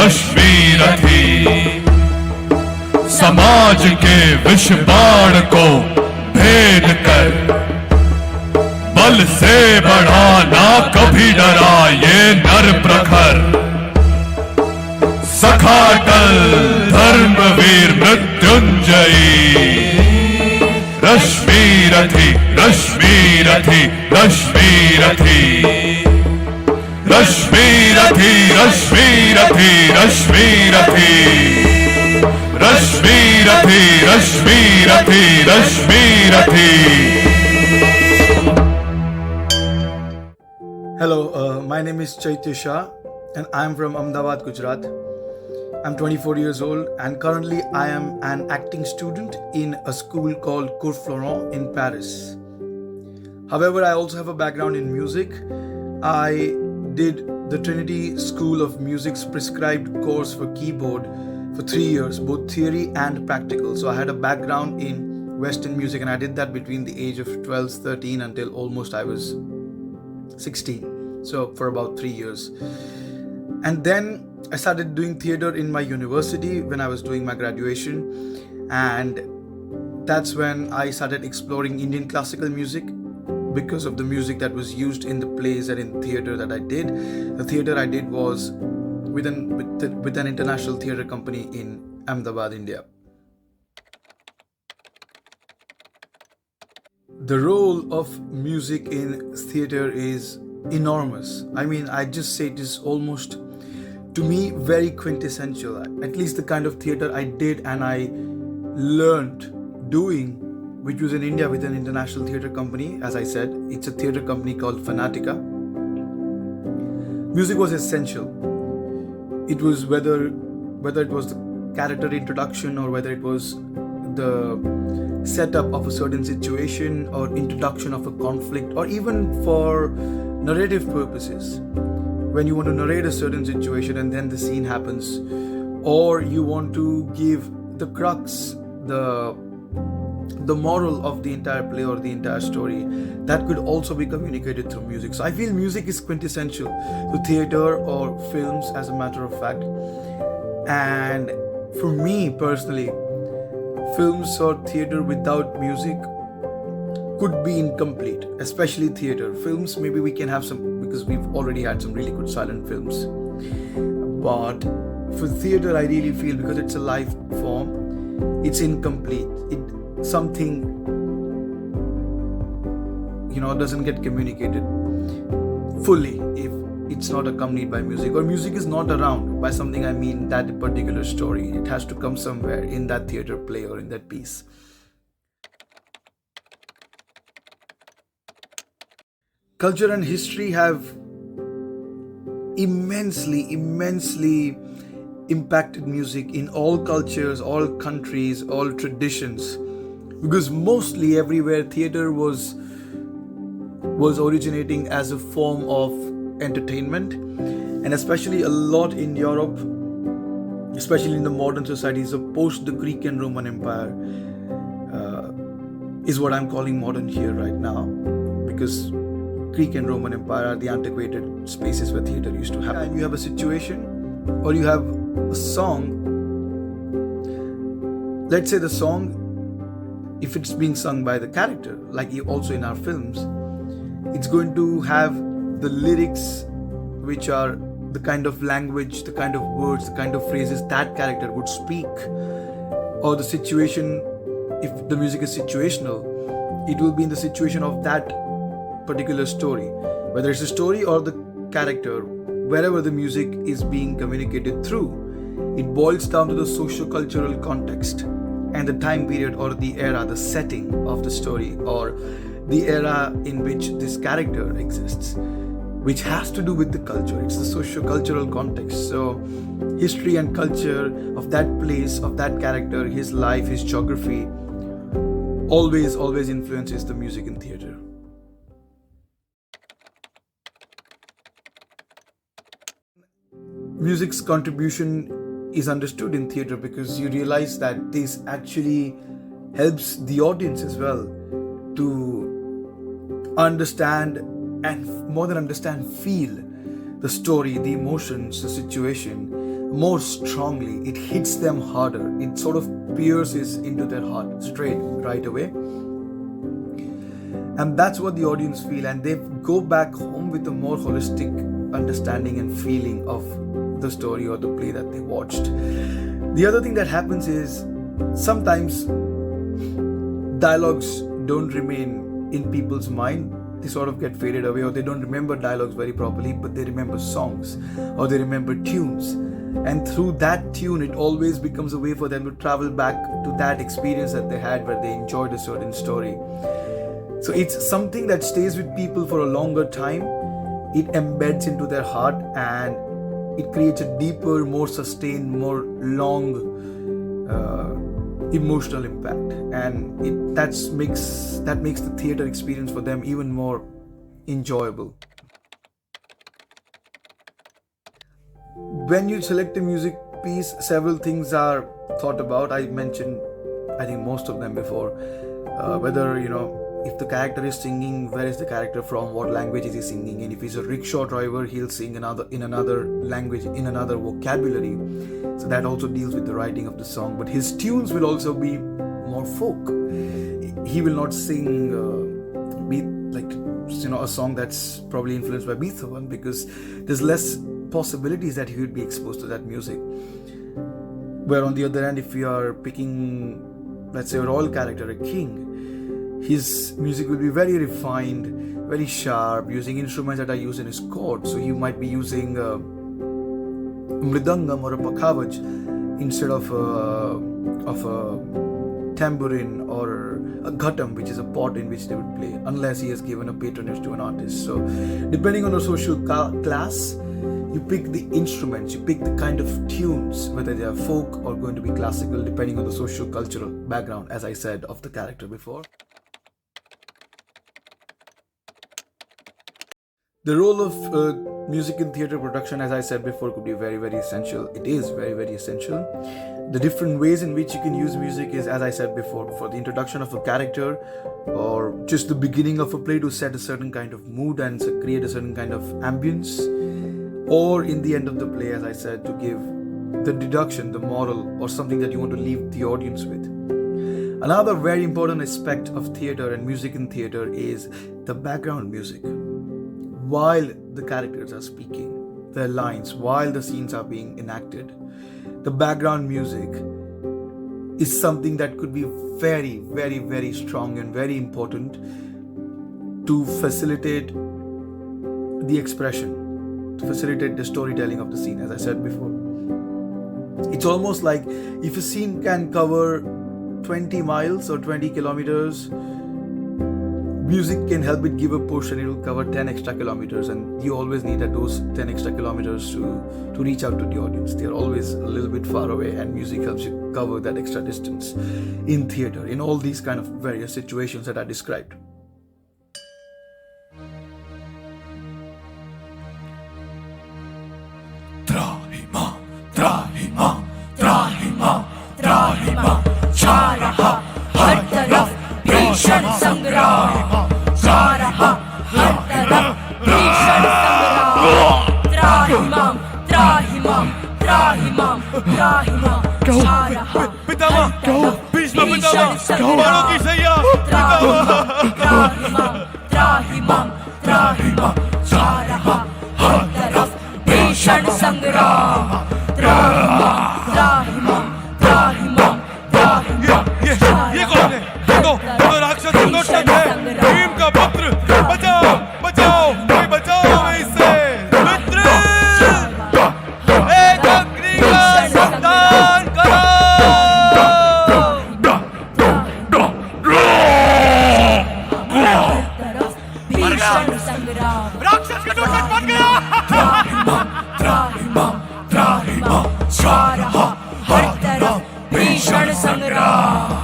रश्मिरथी। समाज के विष बाण को भेद कर बल से बढ़ाना कभी डरा ये नर प्रखर। सखाटल Dharmveer मृत्युंजयी। Rashmirathi Rashmirathi Rashmirathi. Rashmirathi Rashmirathi Rashmirathi. Rashmirathi Rashmirathi Rashmirathi. Hello, my name is Chaitya Shah and I am from Ahmedabad, Gujarat. I'm 24 years old and currently I am an acting student in a school called Cours Florent in Paris. However, I also have a background in music. I did the Trinity School of Music's prescribed course for keyboard for 3 years, both theory and practical. So I had a background in Western music and I did that between the age of 12, 13 until almost I was 16. So for about 3 years. And then I started doing theater in my university when I was doing my graduation. And that's when I started exploring Indian classical music because of the music that was used in the plays and in theater that I did. The theater I did was with an international theater company in Ahmedabad, India. The role of music in theater is enormous. I mean, I just say it is almost, to me, very quintessential. At least the kind of theater I did and I learned doing, which was in India with an international theater company. As I said, it's a theater company called Fanatica. Music was essential. It was whether it was the character introduction or whether it was the setup of a certain situation or introduction of a conflict, or even for narrative purposes, when you want to narrate a certain situation and then the scene happens, or you want to give the crux, the moral of the entire play or the entire story, that could also be communicated through music. So I feel music is quintessential to theater or films, as a matter of fact. And for me personally, films or theater without music could be incomplete, especially theater. Films, maybe we can have some, because we've already had some really good silent films. But for theater, I really feel, because it's a live form, it's incomplete. Something, doesn't get communicated fully if it's not accompanied by music, or music is not around. By something I mean that particular story. It has to come somewhere in that theater play or in that piece. Culture and history have immensely impacted music in all cultures, all countries, all traditions, because mostly everywhere theater was originating as a form of entertainment, and especially a lot in Europe, especially in the modern societies of post the Greek and Roman Empire, is what I'm calling modern here right now, because Greek and Roman Empire are the antiquated spaces where theater used to happen. And you have a situation, or you have a song. Let's say the song, if it's being sung by the character, like also in our films, it's going to have the lyrics which are the kind of language, the kind of words, the kind of phrases that character would speak. Or the situation, if the music is situational, it will be in the situation of that particular story, whether it's a story or the character, wherever the music is being communicated through. It boils down to the socio-cultural context and the time period or the era, the setting of the story, or the era in which this character exists, which has to do with the culture. It's the socio-cultural context. So history and culture of that place, of that character, his life, his geography, always influences the music in theater. Music's contribution is understood in theater because you realize that this actually helps the audience as well to understand, and more than understand, feel the story, the emotions, the situation more strongly. It hits them harder. It sort of pierces into their heart straight right away. And that's what the audience feel, and they go back home with a more holistic understanding and feeling of the story or the play that they watched. The other thing that happens is sometimes dialogues don't remain in people's mind. They sort of get faded away, or they don't remember dialogues very properly, but they remember songs or they remember tunes. And through that tune, it always becomes a way for them to travel back to that experience that they had where they enjoyed a certain story. So it's something that stays with people for a longer time. It embeds into their heart and it creates a deeper, more sustained, more long emotional impact. And that makes the theatre experience for them even more enjoyable. When you select a music piece, several things are thought about. I mentioned, I think, most of them before. Whether, if the character is singing, where is the character from, what language is he singing in. If he's a rickshaw driver, he'll sing in another language, in another vocabulary. So that also deals with the writing of the song. But his tunes will also be more folk. He will not sing a song that's probably influenced by Beethoven, because there's less possibilities that he would be exposed to that music. Where on the other hand, if you are picking, let's say, a royal character, a king, his music will be very refined, very sharp, using instruments that are used in his court. So you might be using a mridangam or a pakhavaj instead of a tambourine or a ghatam, which is a pot in which they would play, unless he has given a patronage to an artist. So depending on the social class, you pick the instruments, you pick the kind of tunes, whether they are folk or going to be classical, depending on the social cultural background, as I said, of the character before. The role of music in theatre production, as I said before, could be very, very essential. It is very, very essential. The different ways in which you can use music is, as I said before, for the introduction of a character or just the beginning of a play to set a certain kind of mood and create a certain kind of ambience, or in the end of the play, as I said, to give the deduction, the moral, or something that you want to leave the audience with. Another very important aspect of theatre and music in theatre is the background music. While the characters are speaking their lines, while the scenes are being enacted, the background music is something that could be very, very, very strong and very important to facilitate the expression, to facilitate the storytelling of the scene, as I said before. It's almost like if a scene can cover 20 miles or 20 kilometers, music can help it give a push and it will cover 10 extra kilometers, and you always need those 10 extra kilometers to reach out to the audience. They are always a little bit far away, and music helps you cover that extra distance in theatre, in all these kind of various situations that I described. Trahima, Trahima, Trahima, Trahima, Charaha, har taraf भीषण संग्राम, जा रहा हर तरफ भीषण संग्राम, त्राहिमाम त्राहिमाम त्राहिमाम त्राहिमाम, जा रहा पितामह भीषण संग्राम, त्राहिमाम त्राहिमाम त्राहिमाम, जा रहा हर तरफ भीषण संग्राम, त्राहिमाम त्राहिमाम त्राहिमाम त्राहिमाम, ये कौन है? तो राक्षस हिंदुस्तान है, भीम का पुत्र, बचाओ बचाओ कोई बचाओ इसे, मित्र एक अग्नि का संतान करो। भीषण संग्राम, राक्षस का दुश्मन बन गया। त्राहिमाम त्राहिमाम, जा रहा हर तरफ भीषण संग्राम,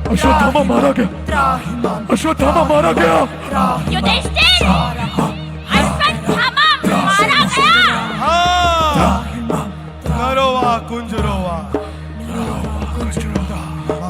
अश्वत्थामा मारा गया, अश्वत्थामा मारा गया, युधिष्ठिर, अश्वत्थामा मारा गया। कुंज रोवा, रोवा कुंज रोवा।